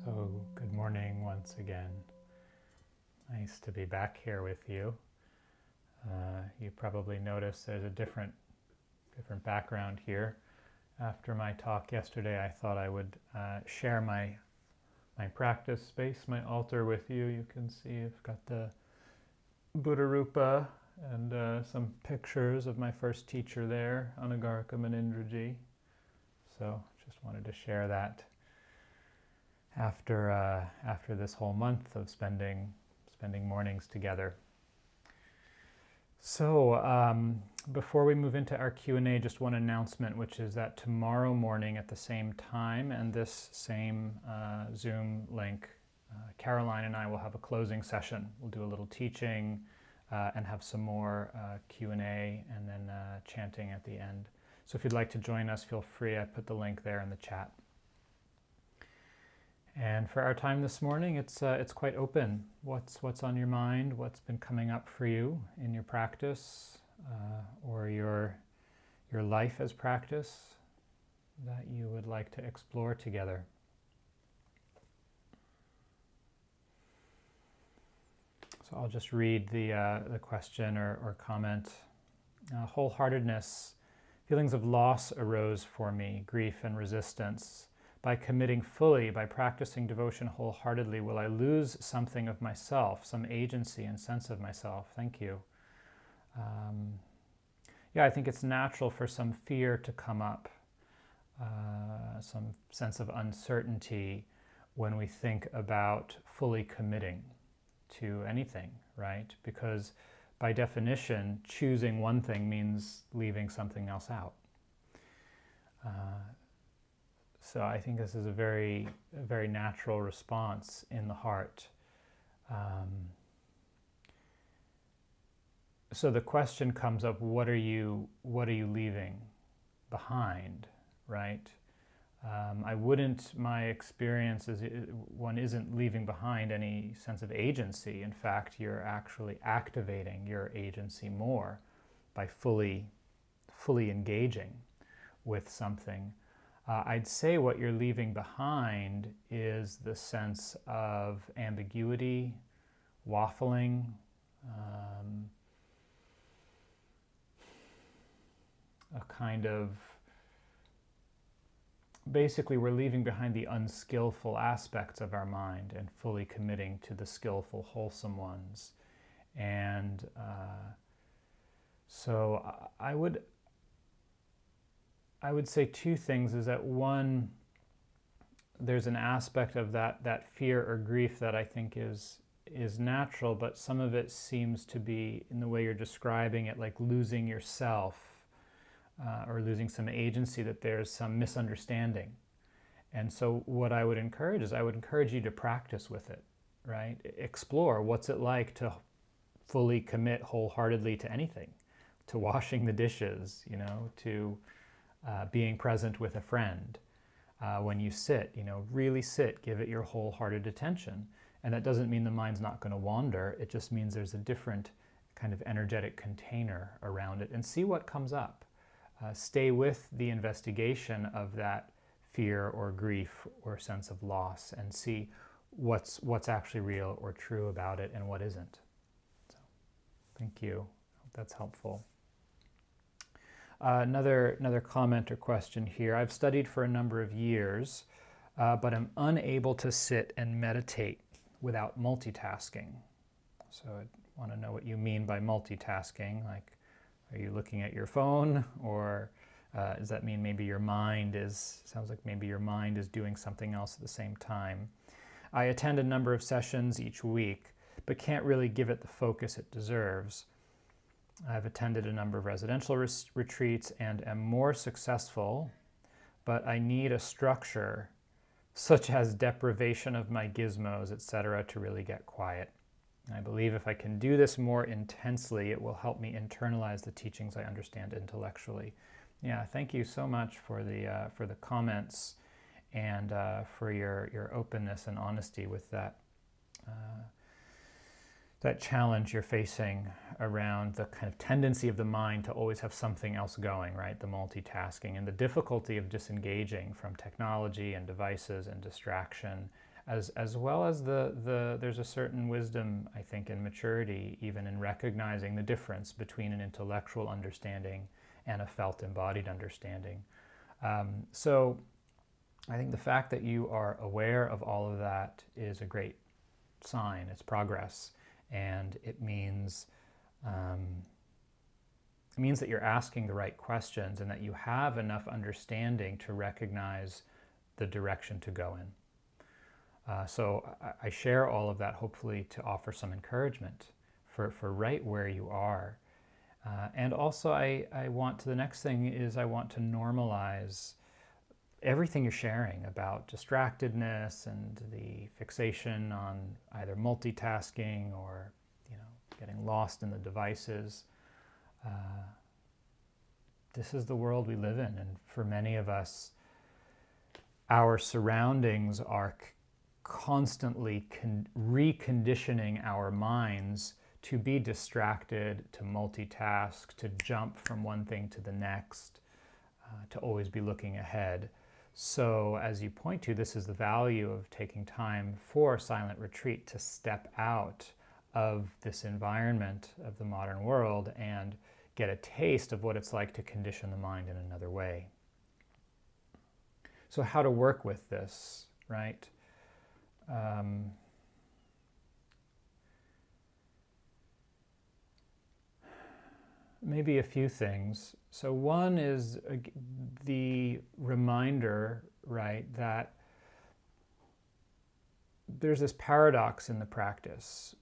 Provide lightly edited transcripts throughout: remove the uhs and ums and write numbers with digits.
So, good morning once again. Nice to be back here with you. You probably noticed there's a different background here. After my talk yesterday, I thought I would share my practice space, my altar with you. You can see I've got the Buddha Rupa and some pictures of my first teacher there, Anagarika Munindraji. So, just wanted to share that after this whole month of spending mornings together. So before we move into our Q&A, just one announcement, which is that tomorrow morning at the same time and this same Zoom link, Caroline and I will have a closing session. We'll do a little teaching and have some more Q&A and then chanting at the end. So if you'd like to join us, feel free. I put the link there in the chat. And for our time this morning, it's quite open. What's on your mind? What's been coming up for you in your practice or your life as practice that you would like to explore together? So I'll just read the question or comment. Wholeheartedness, feelings of loss arose for me, grief and resistance. By committing fully, by practicing devotion wholeheartedly, will I lose something of myself, some agency and sense of myself? Thank you. Yeah, I think it's natural for some fear to come up, some sense of uncertainty when we think about fully committing to anything, right? Because by definition, choosing one thing means leaving something else out. So I think this is a very natural response in the heart. So the question comes up: what are you leaving behind, right? My experience is one isn't leaving behind any sense of agency. In fact, you're actually activating your agency more by fully engaging with something. I'd say what you're leaving behind is the sense of ambiguity, waffling, a kind of, basically we're leaving behind the unskillful aspects of our mind and fully committing to the skillful, wholesome ones. And so I would say two things. Is that one, there's an aspect of that fear or grief that I think is natural, but some of it seems to be, in the way you're describing it, like losing yourself or losing some agency, that there's some misunderstanding. And so what I would encourage is, I would encourage you to practice with it, right? Explore what's it like to fully commit wholeheartedly to anything, to washing the dishes, to being present with a friend. When you sit, really sit, give it your wholehearted attention. And that doesn't mean the mind's not going to wander. It just means there's a different kind of energetic container around it, and see what comes up. Stay with the investigation of that fear or grief or sense of loss, and see what's actually real or true about it and what isn't. So, thank you. I hope that's helpful. Another comment or question here. I've studied for a number of years, but I'm unable to sit and meditate without multitasking. So I want to know what you mean by multitasking. Like, are you looking at your phone, or does that mean maybe your mind is doing something else at the same time? I attend a number of sessions each week, but can't really give it the focus it deserves. I've attended a number of residential retreats and am more successful, but I need a structure, such as deprivation of my gizmos, etc., to really get quiet. I believe if I can do this more intensely, it will help me internalize the teachings I understand intellectually. Yeah, thank you so much for the comments and for your openness and honesty with that challenge you're facing around the kind of tendency of the mind to always have something else going, right? The multitasking and the difficulty of disengaging from technology and devices and distraction as well as there's a certain wisdom, I think, in maturity, even in recognizing the difference between an intellectual understanding and a felt embodied understanding. So I think the fact that you are aware of all of that is a great sign. It's progress, and it means that you're asking the right questions and that you have enough understanding to recognize the direction to go in. So I share all of that hopefully to offer some encouragement for right where you are. And also I want to, the next thing is I want to normalize everything you're sharing about distractedness and the fixation on either multitasking or, getting lost in the devices. This is the world we live in, and for many of us, our surroundings are constantly reconditioning our minds to be distracted, to multitask, to jump from one thing to the next, to always be looking ahead. So as you point to, this is the value of taking time for silent retreat, to step out of this environment of the modern world and get a taste of what it's like to condition the mind in another way. So how to work with this, right? Maybe a few things. So one is the reminder, right, that there's this paradox in the practice.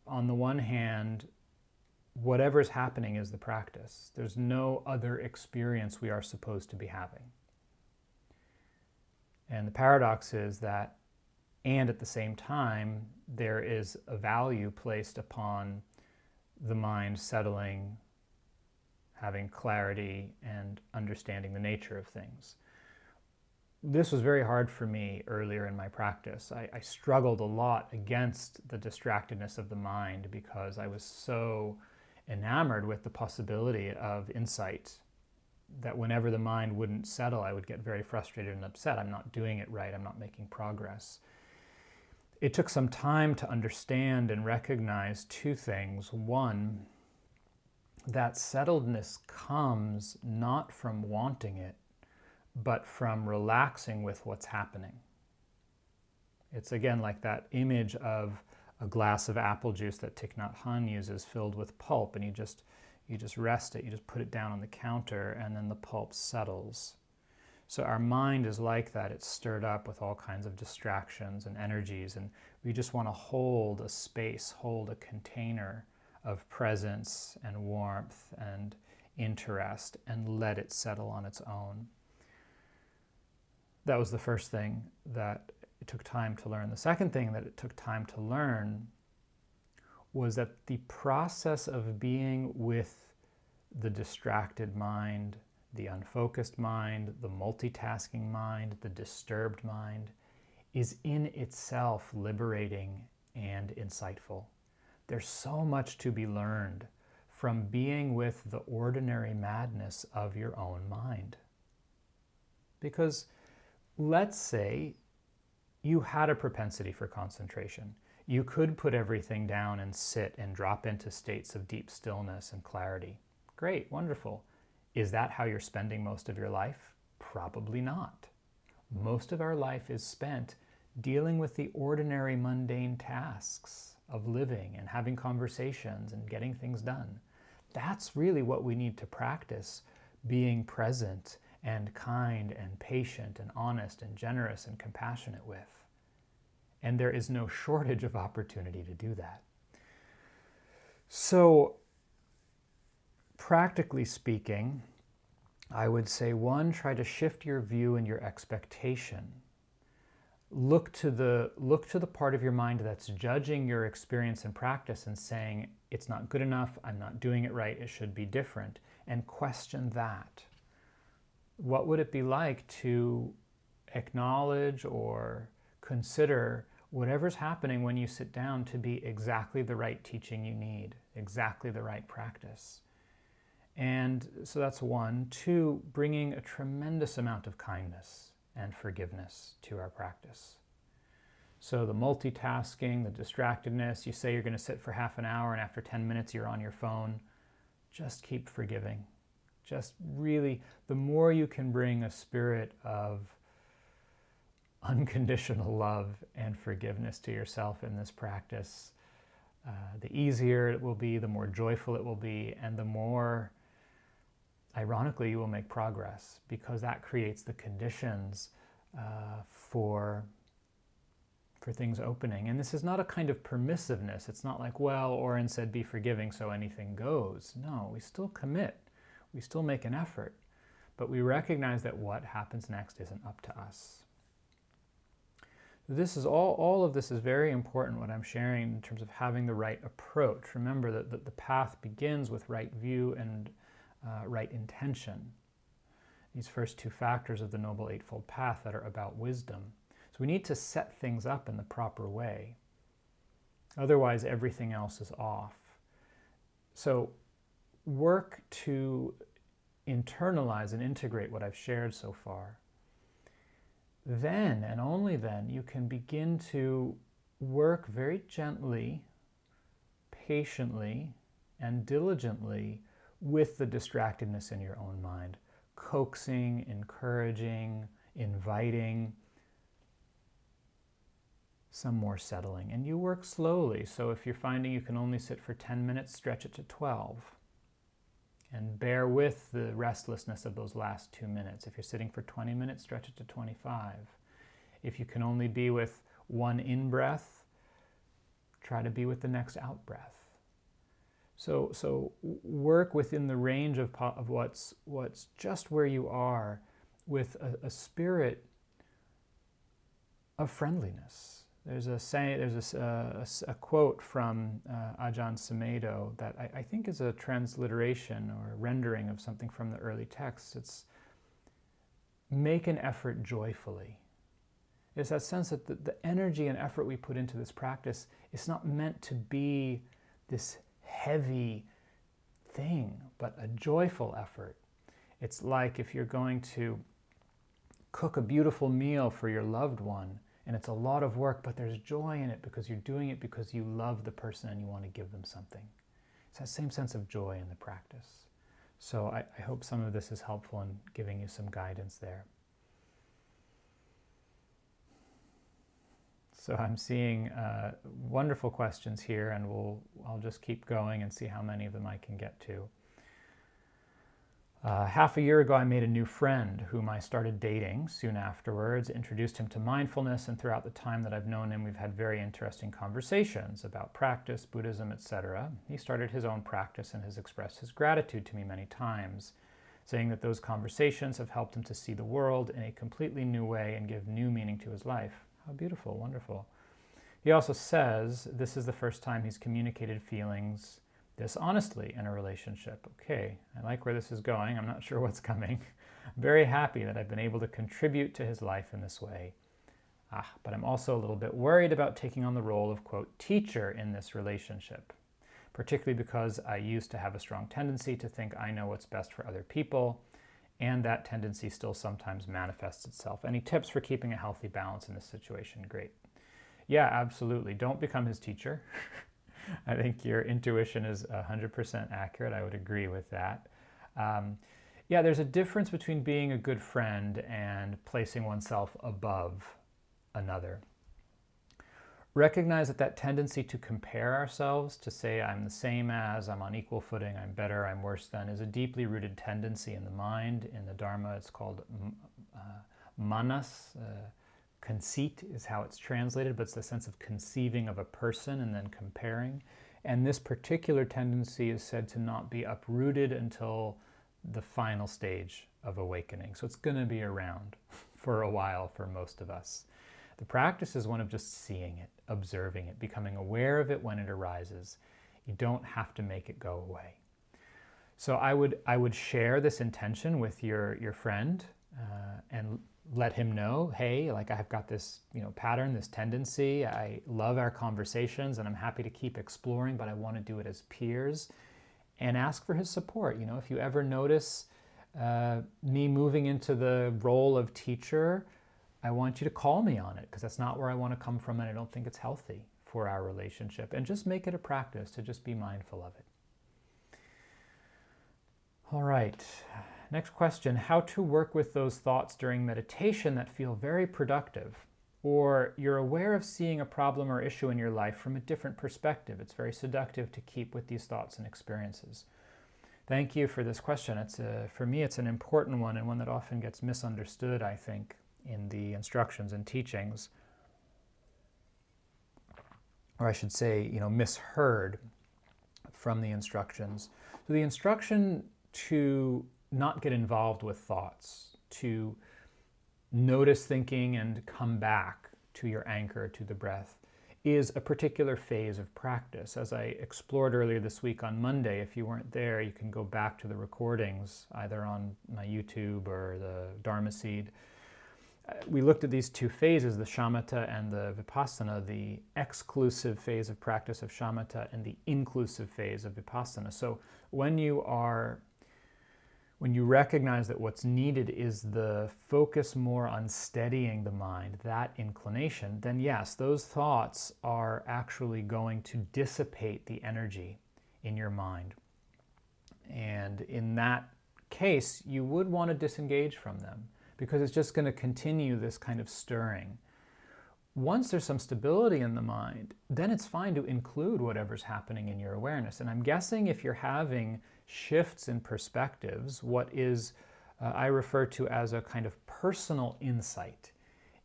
On the one hand, whatever's happening is the practice. There's no other experience we are supposed to be having. And the paradox is that, and at the same time, there is a value placed upon the mind settling, having clarity, and understanding the nature of things. This was very hard for me earlier in my practice. I struggled a lot against the distractedness of the mind because I was so enamored with the possibility of insight that whenever the mind wouldn't settle, I would get very frustrated and upset. I'm not doing it right. I'm not making progress. It took some time to understand and recognize two things. One, that settledness comes not from wanting it, but from relaxing with what's happening. It's again like that image of a glass of apple juice that Thich Nhat Hanh uses filled with pulp, and you just rest it, you just put it down on the counter, and then the pulp settles. So our mind is like that. It's stirred up with all kinds of distractions and energies, and we just want to hold a space, hold a container of presence and warmth and interest, and let it settle on its own. That was the first thing that it took time to learn. The second thing that it took time to learn was that the process of being with the distracted mind, the unfocused mind, the multitasking mind, the disturbed mind, is in itself liberating and insightful. There's so much to be learned from being with the ordinary madness of your own mind. Because let's say you had a propensity for concentration. You could put everything down and sit and drop into states of deep stillness and clarity. Great, wonderful. Is that how you're spending most of your life? Probably not. Most of our life is spent dealing with the ordinary mundane tasks of living and having conversations and getting things done. That's really what we need to practice, being present and kind and patient and honest and generous and compassionate with. And there is no shortage of opportunity to do that. So, practically speaking, I would say, one, try to shift your view and your expectation. Look to the part of your mind that's judging your experience and practice and saying, it's not good enough, I'm not doing it right, it should be different, and question that. What would it be like to acknowledge or consider whatever's happening when you sit down to be exactly the right teaching you need, exactly the right practice? And so that's one. Two, bringing a tremendous amount of kindness and forgiveness to our practice. So the multitasking, the distractedness, you say you're going to sit for half an hour and after 10 minutes you're on your phone. Just keep forgiving. Just really, the more you can bring a spirit of unconditional love and forgiveness to yourself in this practice, the easier it will be, the more joyful it will be, and the more, ironically, you will make progress, because that creates the conditions for things opening. And this is not a kind of permissiveness. It's not like, well, Oren said be forgiving so anything goes. No, we still commit. We still make an effort. But we recognize that what happens next isn't up to us. This is all of this is very important, what I'm sharing in terms of having the right approach. Remember that the path begins with right view and right intention. These first two factors of the Noble Eightfold Path that are about wisdom. So we need to set things up in the proper way. Otherwise, everything else is off. So work to internalize and integrate what I've shared so far. Then, and only then, you can begin to work very gently, patiently, and diligently with the distractedness in your own mind. Coaxing, encouraging, inviting, some more settling. And you work slowly. So if you're finding you can only sit for 10 minutes, stretch it to 12. And bear with the restlessness of those last 2 minutes. If you're sitting for 20 minutes, stretch it to 25. If you can only be with one in-breath, try to be with the next out-breath. So work within the range of what's just where you are, with a spirit of friendliness. There's a quote from Ajahn Sumedho that I think is a transliteration or rendering of something from the early texts. It's make an effort joyfully. It's that sense that the energy and effort we put into this practice is not meant to be this heavy thing, but a joyful effort. It's like if you're going to cook a beautiful meal for your loved one, and it's a lot of work, but there's joy in it because you're doing it because you love the person and you want to give them something. It's that same sense of joy in the practice. So I hope some of this is helpful in giving you some guidance there. So I'm seeing wonderful questions here, and I'll just keep going and see how many of them I can get to. Half a year ago, I made a new friend whom I started dating soon afterwards, introduced him to mindfulness, and throughout the time that I've known him, we've had very interesting conversations about practice, Buddhism, etc. He started his own practice and has expressed his gratitude to me many times, saying that those conversations have helped him to see the world in a completely new way and give new meaning to his life. How beautiful, wonderful. He also says this is the first time he's communicated feelings this honestly in a relationship. Okay, I like where this is going. I'm not sure what's coming. I'm very happy that I've been able to contribute to his life in this way. But I'm also a little bit worried about taking on the role of, quote, teacher in this relationship, particularly because I used to have a strong tendency to think I know what's best for other people, and that tendency still sometimes manifests itself. Any tips for keeping a healthy balance in this situation? Great. Yeah, absolutely. Don't become his teacher. I think your intuition is 100% accurate. I would agree with that. Yeah, there's a difference between being a good friend and placing oneself above another. Recognize that tendency to compare ourselves, to say I'm the same as, I'm on equal footing, I'm better, I'm worse than, is a deeply rooted tendency in the mind. In the Dharma, it's called manas. Conceit is how it's translated, but it's the sense of conceiving of a person and then comparing. And this particular tendency is said to not be uprooted until the final stage of awakening. So it's going to be around for a while for most of us. The practice is one of just seeing it, observing it, becoming aware of it when it arises. You don't have to make it go away. So I would share this intention with your friend and let him know, hey, like I've got this pattern, this tendency. I love our conversations and I'm happy to keep exploring, but I want to do it as peers. And ask for his support. If you ever notice me moving into the role of teacher, I want you to call me on it, because that's not where I want to come from, and I don't think it's healthy for our relationship. And just make it a practice to just be mindful of it. All right, next question. How to work with those thoughts during meditation that feel very productive, or you're aware of seeing a problem or issue in your life from a different perspective. It's very seductive to keep with these thoughts and experiences. Thank you for this question. For me, it's an important one, and one that often gets misunderstood, I think, in the instructions and teachings. Or I should say, misheard from the instructions. So the instruction to not get involved with thoughts, to notice thinking and come back to your anchor, to the breath, is a particular phase of practice. As I explored earlier this week on Monday, if you weren't there, you can go back to the recordings, either on my YouTube or the Dharma Seed. We looked at these two phases, the shamatha and the vipassana, the exclusive phase of practice of shamatha and the inclusive phase of vipassana. So when you recognize that what's needed is the focus more on steadying the mind, that inclination, then yes, those thoughts are actually going to dissipate the energy in your mind. And in that case, you would want to disengage from them, because it's just going to continue this kind of stirring. Once there's some stability in the mind, then it's fine to include whatever's happening in your awareness. And I'm guessing if you're having shifts in perspectives, what is I refer to as a kind of personal insight.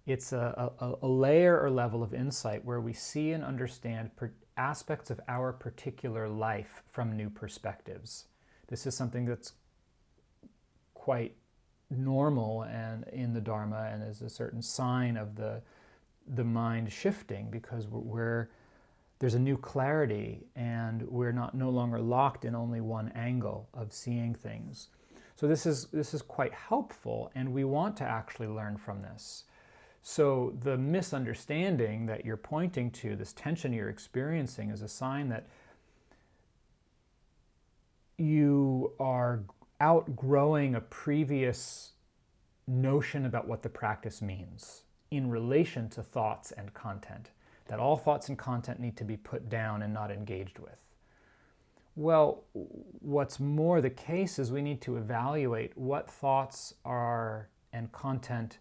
It's a layer or level of insight where we see and understand aspects of our particular life from new perspectives. This is something that's quite normal and in the Dharma, and is a certain sign of the mind shifting, because there's a new clarity, and we're no longer locked in only one angle of seeing things. So this is quite helpful, and we want to actually learn from this. So the misunderstanding that you're pointing to, this tension you're experiencing, is a sign that you are outgrowing a previous notion about what the practice means in relation to thoughts and content, that all thoughts and content need to be put down and not engaged with. Well, what's more the case is we need to evaluate what thoughts are and content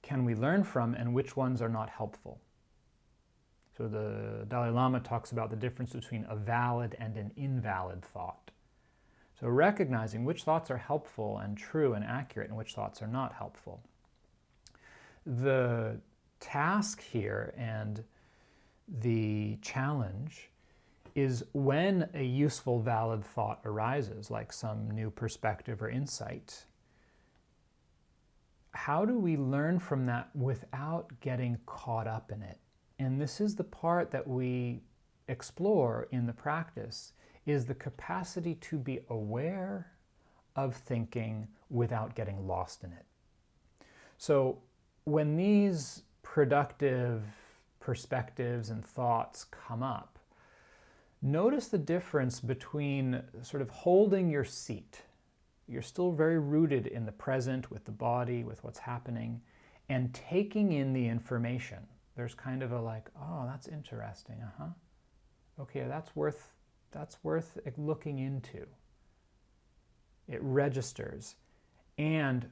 can we learn from, and which ones are not helpful. So the Dalai Lama talks about the difference between a valid and an invalid thought. So recognizing which thoughts are helpful and true and accurate, and which thoughts are not helpful. The task here and the challenge is, when a useful, valid thought arises, like some new perspective or insight, how do we learn from that without getting caught up in it? And this is the part that we explore in the practice, is the capacity to be aware of thinking without getting lost in it. So when these productive perspectives and thoughts come up, notice the difference between sort of holding your seat. You're still very rooted in the present, with the body, with what's happening, and taking in the information. There's kind of a like, oh, that's interesting, okay, that's worth looking into. It registers. And,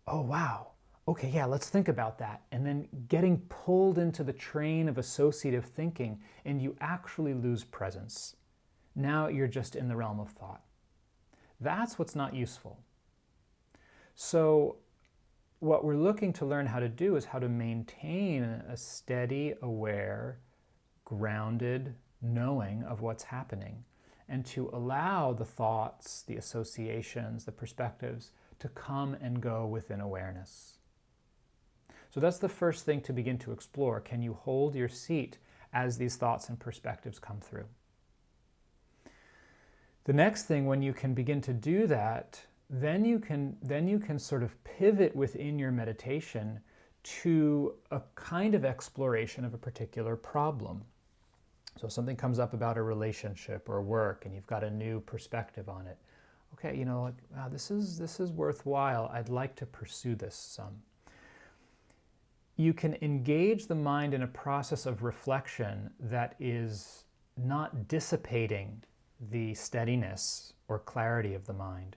oh wow, okay, yeah, let's think about that. And then getting pulled into the train of associative thinking, and you actually lose presence. Now you're just in the realm of thought. That's what's not useful. So what we're looking to learn how to do is how to maintain a steady, aware, grounded knowing of what's happening, and to allow the thoughts, the associations, the perspectives to come and go within awareness. So that's the first thing to begin to explore. Can you hold your seat as these thoughts and perspectives come through? The next thing, when you can begin to do that, then you can sort of pivot within your meditation to a kind of exploration of a particular problem. So something comes up about a relationship or work, and you've got a new perspective on it. Okay, wow, this is worthwhile. I'd like to pursue this some. you can engage the mind in a process of reflection that is not dissipating the steadiness or clarity of the mind.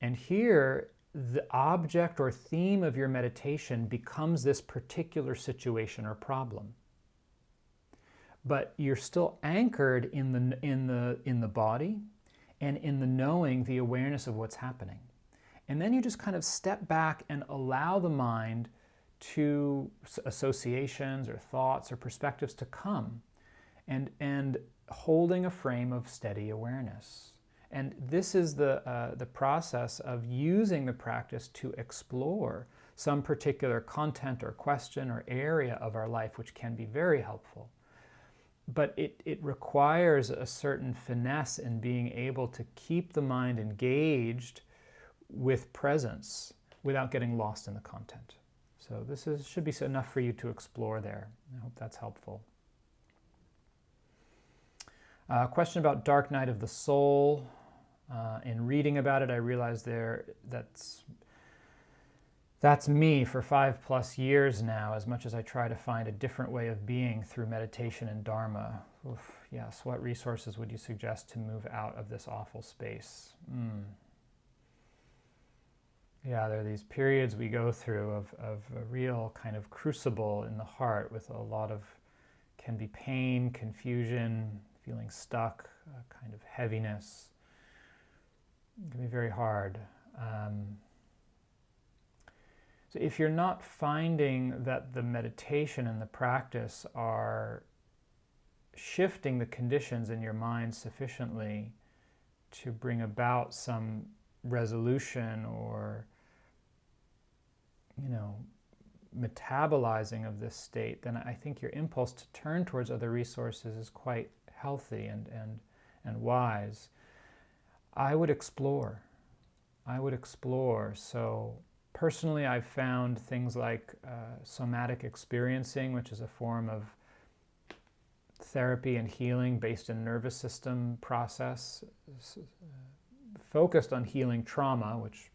And here, the object or theme of your meditation becomes this particular situation or problem. But you're still anchored in the body and in the knowing, the awareness of what's happening. And then you just kind of step back and allow the mind to associations or thoughts or perspectives to come, and holding a frame of steady awareness. And this is the process of using the practice to explore some particular content or question or area of our life, which can be very helpful. But it requires a certain finesse in being able to keep the mind engaged with presence without getting lost in the content. So this should be enough for you to explore there. I hope that's helpful. Question about Dark Night of the Soul. In reading about it, I realized that's me for 5+ years now, as much as I try to find a different way of being through meditation and Dharma. Oof, yes, what resources would you suggest to move out of this awful space? Yeah, there are these periods we go through of a real kind of crucible in the heart with a lot of, can be pain, confusion, feeling stuck, a kind of heaviness. It can be very hard. So if you're not finding that the meditation and the practice are shifting the conditions in your mind sufficiently to bring about some resolution or, metabolizing of this state, then I think your impulse to turn towards other resources is quite healthy and wise. I would explore. So personally, I've found things like somatic experiencing, which is a form of therapy and healing based in nervous system process, focused on healing trauma, which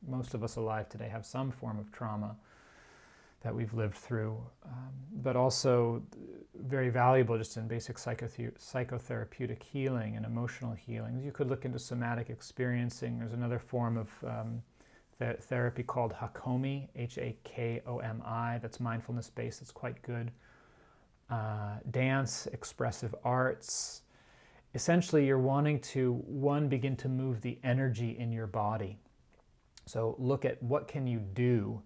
most of us alive today have some form of trauma that we've lived through, but also very valuable just in basic psychotherapeutic healing and emotional healing. You could look into somatic experiencing. There's another form of therapy called Hakomi, Hakomi, that's mindfulness-based. It's quite good. Dance, expressive arts. Essentially, you're wanting to, begin to move the energy in your body. So look at what can you do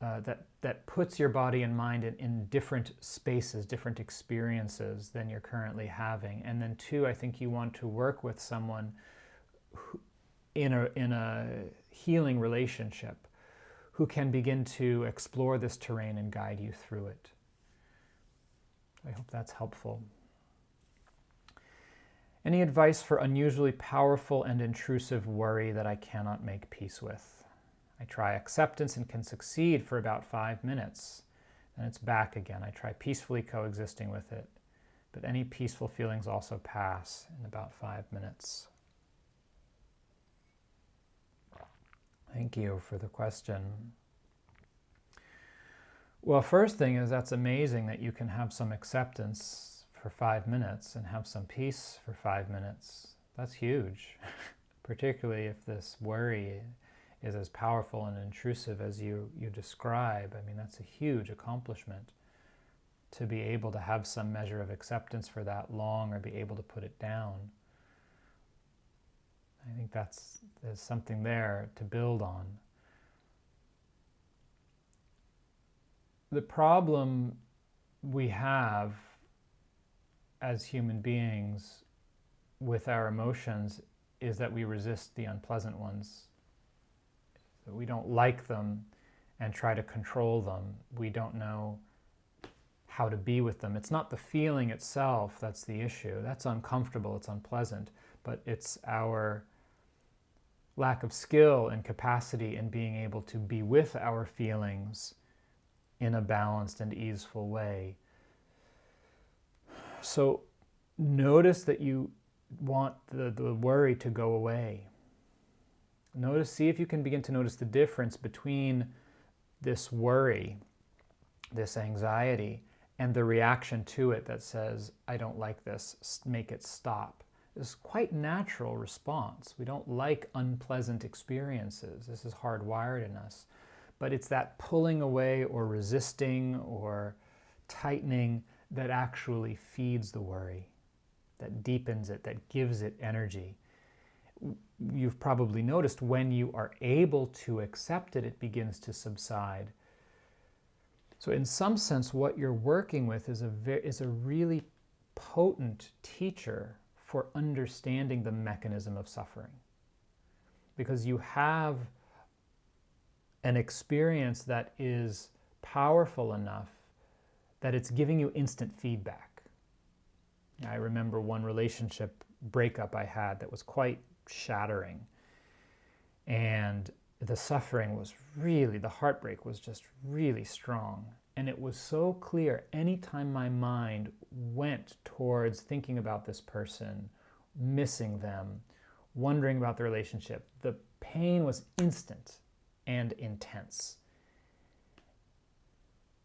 that puts your body and mind in different spaces, different experiences than you're currently having. And then 2, I think you want to work with someone in a healing relationship who can begin to explore this terrain and guide you through it. I hope that's helpful. Any advice for unusually powerful and intrusive worry that I cannot make peace with? I try acceptance and can succeed for about 5 minutes. Then it's back again. I try peacefully coexisting with it. But any peaceful feelings also pass in about 5 minutes. Thank you for the question. Well, first thing is that's amazing that you can have some acceptance for 5 minutes and have some peace for 5 minutes. That's huge, particularly if this worry is as powerful and intrusive as you describe. I mean, that's a huge accomplishment to be able to have some measure of acceptance for that long or be able to put it down. I think there's something there to build on. The problem we have as human beings with our emotions is that we resist the unpleasant ones. We don't like them and try to control them. We don't know how to be with them. It's not the feeling itself that's the issue. That's uncomfortable, it's unpleasant, but it's our lack of skill and capacity in being able to be with our feelings in a balanced and easeful way. So notice that you want the worry to go away. See if you can begin to notice the difference between this worry this anxiety, and the reaction to it that says, I don't like this, make it stop, is quite natural response. We don't like unpleasant experiences. This is hardwired in us. But it's that pulling away or resisting or tightening that actually feeds the worry, that deepens it, that gives it energy. You've probably noticed when you are able to accept it, it begins to subside. So in some sense, what you're working with is a really potent teacher for understanding the mechanism of suffering. Because you have an experience that is powerful enough that it's giving you instant feedback. I remember one relationship breakup I had that was quite shattering. And the suffering was really, the heartbreak was just really strong. And it was so clear anytime my mind went towards thinking about this person, missing them, wondering about the relationship, the pain was instant and intense.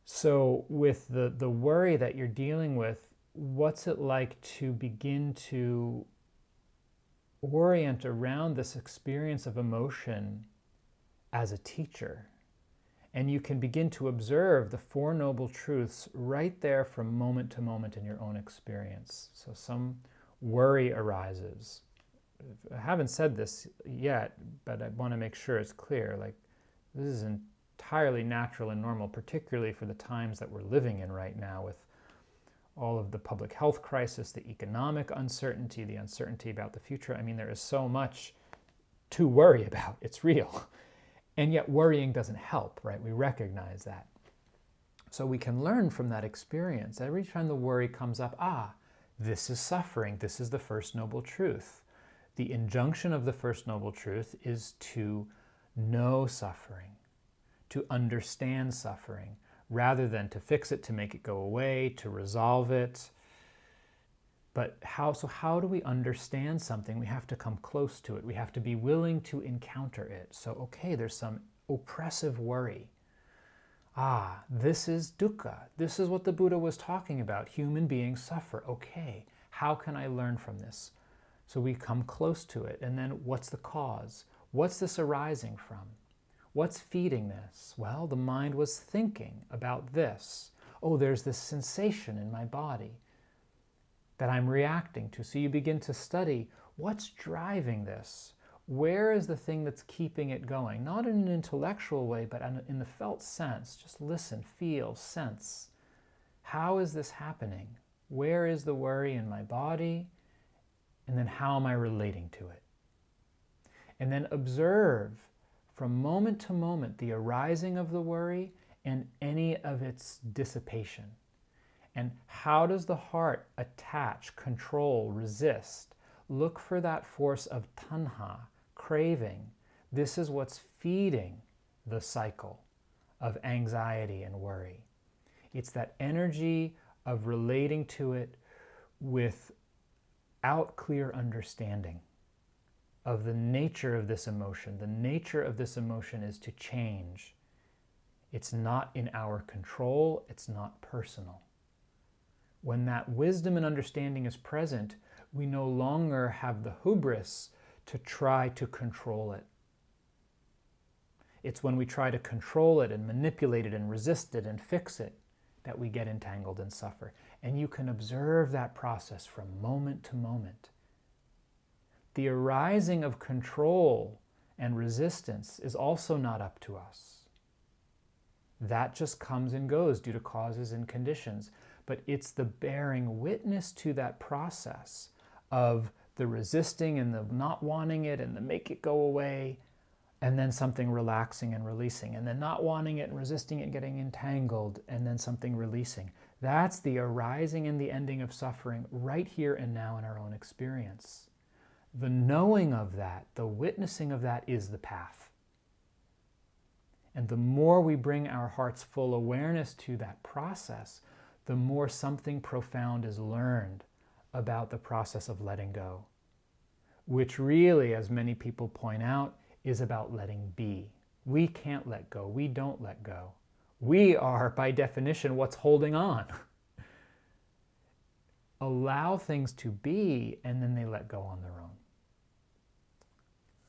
So with the worry that you're dealing with, what's it like to begin to orient around this experience of emotion as a teacher? And you can begin to observe the Four Noble Truths right there from moment to moment in your own experience. So some worry arises. I haven't said this yet, but I want to make sure it's clear. Like, this is entirely natural and normal, particularly for the times that we're living in right now with all of the public health crisis, the economic uncertainty, the uncertainty about the future. I mean, there is so much to worry about. It's real. And yet worrying doesn't help, right? We recognize that. So we can learn from that experience. Every time the worry comes up, this is suffering. This is the First Noble Truth. The injunction of the First Noble Truth is to know suffering, to understand suffering, rather than to fix it, to make it go away, to resolve it. But how do we understand something? We have to come close to it. We have to be willing to encounter it. So, okay, there's some oppressive worry. This is dukkha. This is what the Buddha was talking about. Human beings suffer. Okay, how can I learn from this? So we come close to it. And then what's the cause? What's this arising from? What's feeding this? Well, the mind was thinking about this. Oh, there's this sensation in my body that I'm reacting to. So you begin to study what's driving this. Where is the thing that's keeping it going? Not in an intellectual way, but in the felt sense. Just listen, feel, sense. How is this happening? Where is the worry in my body? And then how am I relating to it? And then observe from moment to moment the arising of the worry and any of its dissipation. And how does the heart attach, control, resist? Look for that force of tanha, craving. This is what's feeding the cycle of anxiety and worry. It's that energy of relating to it without clear understanding of the nature of this emotion. The nature of this emotion is to change. It's not in our control. It's not personal. When that wisdom and understanding is present, we no longer have the hubris to try to control it. It's when we try to control it and manipulate it and resist it and fix it that we get entangled and suffer. And you can observe that process from moment to moment. The arising of control and resistance is also not up to us. That just comes and goes due to causes and conditions. But it's the bearing witness to that process of the resisting and the not wanting it and the make it go away, and then something relaxing and releasing, and then not wanting it and resisting it and getting entangled, and then something releasing. That's the arising and the ending of suffering right here and now in our own experience. The knowing of that, the witnessing of that is the path. And the more we bring our heart's full awareness to that process, the more something profound is learned about the process of letting go, which really, as many people point out, is about letting be. We can't let go. We don't let go. We are, by definition, what's holding on. Allow things to be, and then they let go on their own.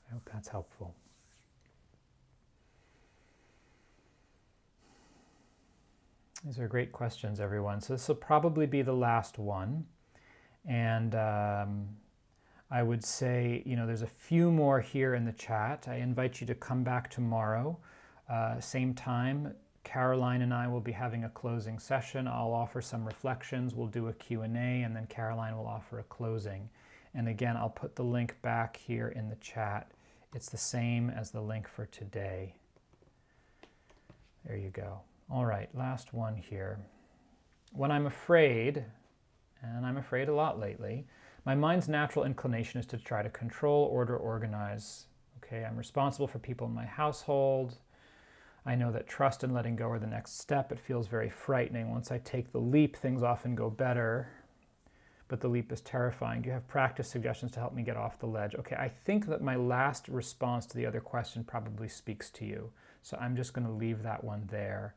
I hope that's helpful. These are great questions, everyone. So this will probably be the last one. And I would say, there's a few more here in the chat. I invite you to come back tomorrow. Same time, Caroline and I will be having a closing session. I'll offer some reflections. We'll do a Q&A, and then Caroline will offer a closing. And again, I'll put the link back here in the chat. It's the same as the link for today. There you go. All right, last one here. When I'm afraid, and I'm afraid a lot lately, my mind's natural inclination is to try to control, order, organize. Okay, I'm responsible for people in my household. I know that trust and letting go are the next step. It feels very frightening. Once I take the leap, things often go better, but the leap is terrifying. Do you have practice suggestions to help me get off the ledge? Okay, I think that my last response to the other question probably speaks to you. So I'm just going to leave that one there.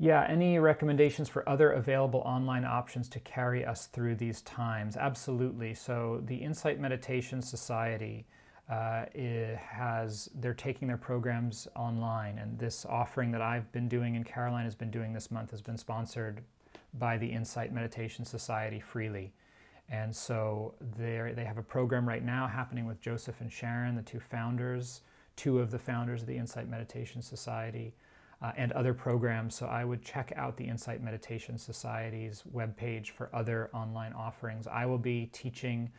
Yeah, any recommendations for other available online options to carry us through these times? Absolutely. So the Insight Meditation Society, they're taking their programs online, and this offering that I've been doing and Caroline has been doing this month has been sponsored by the Insight Meditation Society freely. And so they have a program right now happening with Joseph and Sharon, the two of the founders of the Insight Meditation Society, and other programs. So I would check out the Insight Meditation Society's webpage for other online offerings. I will be teaching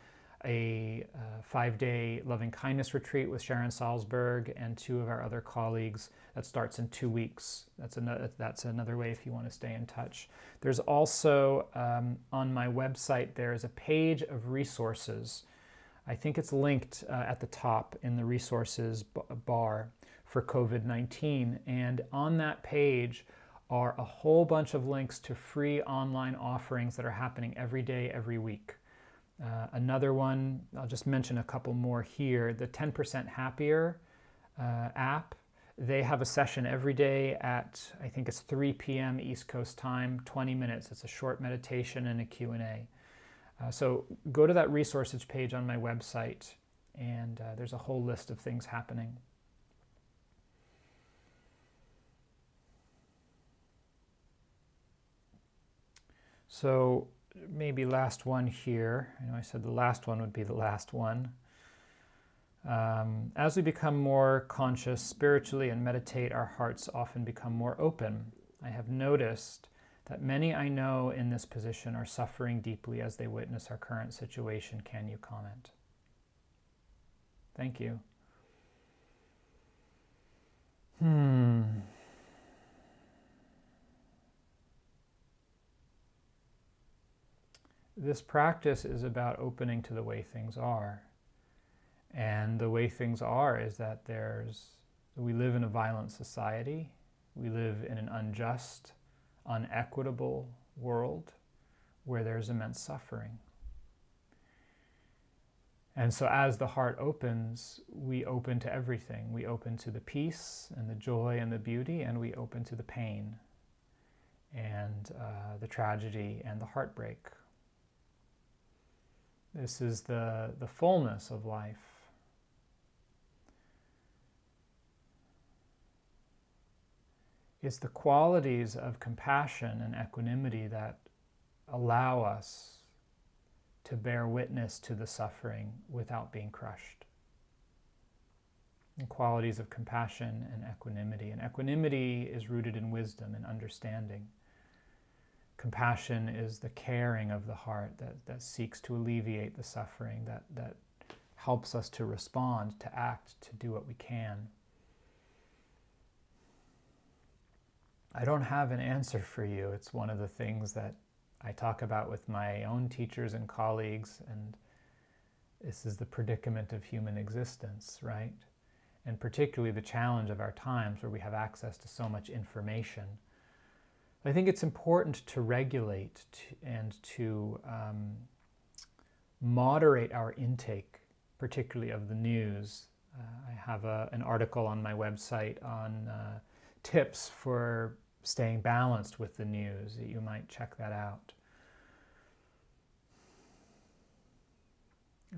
a 5-day loving kindness retreat with Sharon Salzberg and two of our other colleagues that starts in 2 weeks. That's another way if you want to stay in touch. There's also on my website, there's a page of resources. I think it's linked at the top in the resources bar for COVID-19. And on that page are a whole bunch of links to free online offerings that are happening every day, every week. Another one, I'll just mention a couple more here, the 10% Happier app. They have a session every day at, I think it's 3 p.m. East Coast time, 20 minutes. It's a short meditation and a Q&A. So go to that resources page on my website, and there's a whole list of things happening. So maybe last one here. I know I said the last one would be the last one. As we become more conscious spiritually and meditate, our hearts often become more open. I have noticed that many I know in this position are suffering deeply as they witness our current situation. Can you comment? Thank you. This practice is about opening to the way things are. And the way things are is that we live in a violent society. We live in an unjust, unequitable world where there's immense suffering. And so as the heart opens, we open to everything. We open to the peace and the joy and the beauty, and we open to the pain and the tragedy and the heartbreak. This is the fullness of life. It's the qualities of compassion and equanimity that allow us to bear witness to the suffering without being crushed. And qualities of compassion and equanimity. And equanimity is rooted in wisdom and understanding. Compassion is the caring of the heart that seeks to alleviate the suffering, that helps us to respond, to act, to do what we can. I don't have an answer for you. It's one of the things that I talk about with my own teachers and colleagues, and this is the predicament of human existence, right? And particularly the challenge of our times where we have access to so much information. I think it's important to regulate and to moderate our intake, particularly of the news, I have an article on my website on tips for staying balanced with the news. You might check that out.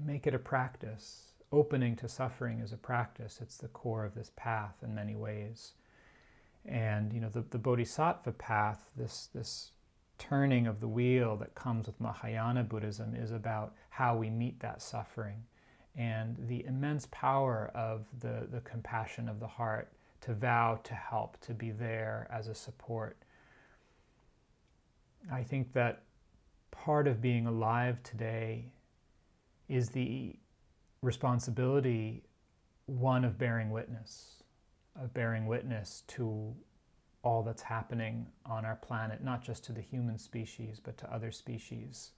Make it a practice. Opening to suffering is a practice. It's the core of this path in many ways. And the Bodhisattva path, this turning of the wheel that comes with Mahayana Buddhism, is about how we meet that suffering and the immense power of the compassion of the heart to vow to help, to be there as a support. I think that part of being alive today is the responsibility, one, of bearing witness to all that's happening on our planet, not just to the human species, but to other species.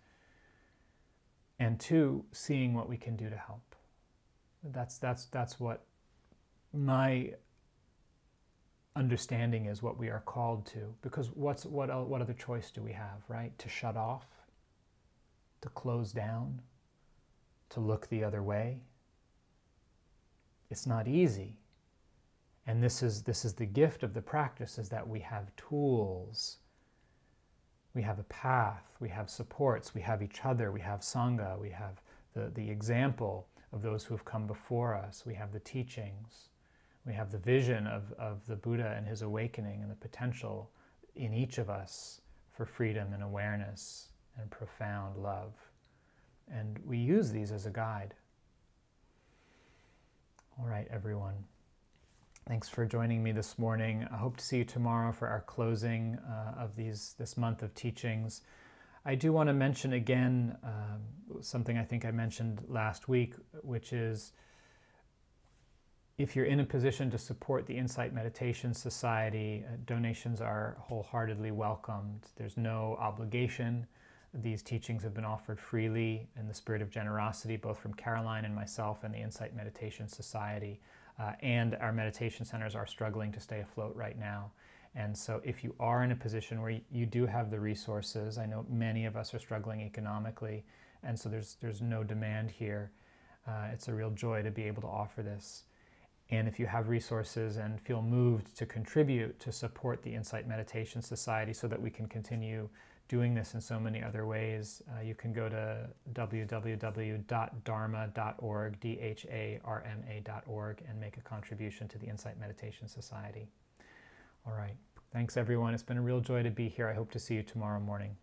And two, seeing what we can do to help. That's what my understanding is, what we are called to. Because what other choice do we have, right? To shut off, to close down, to look the other way. It's not easy. And this is the gift of the practice, is that we have tools. We have a path, we have supports, we have each other, we have Sangha, we have the example of those who have come before us, we have the teachings, we have the vision of the Buddha and his awakening and the potential in each of us for freedom and awareness and profound love. And we use these as a guide. All right, everyone. Thanks for joining me this morning. I hope to see you tomorrow for our closing of this month of teachings. I do want to mention again something I think I mentioned last week, which is, if you're in a position to support the Insight Meditation Society, donations are wholeheartedly welcomed. There's no obligation. These teachings have been offered freely in the spirit of generosity, both from Caroline and myself and the Insight Meditation Society. And our meditation centers are struggling to stay afloat right now. And so if you are in a position where you do have the resources, I know many of us are struggling economically, and so there's no demand here. It's a real joy to be able to offer this. And if you have resources and feel moved to contribute to support the Insight Meditation Society so that we can continue doing this in so many other ways, you can go to www.dharma.org, dharma.org, and make a contribution to the Insight Meditation Society. All right. Thanks, everyone. It's been a real joy to be here. I hope to see you tomorrow morning.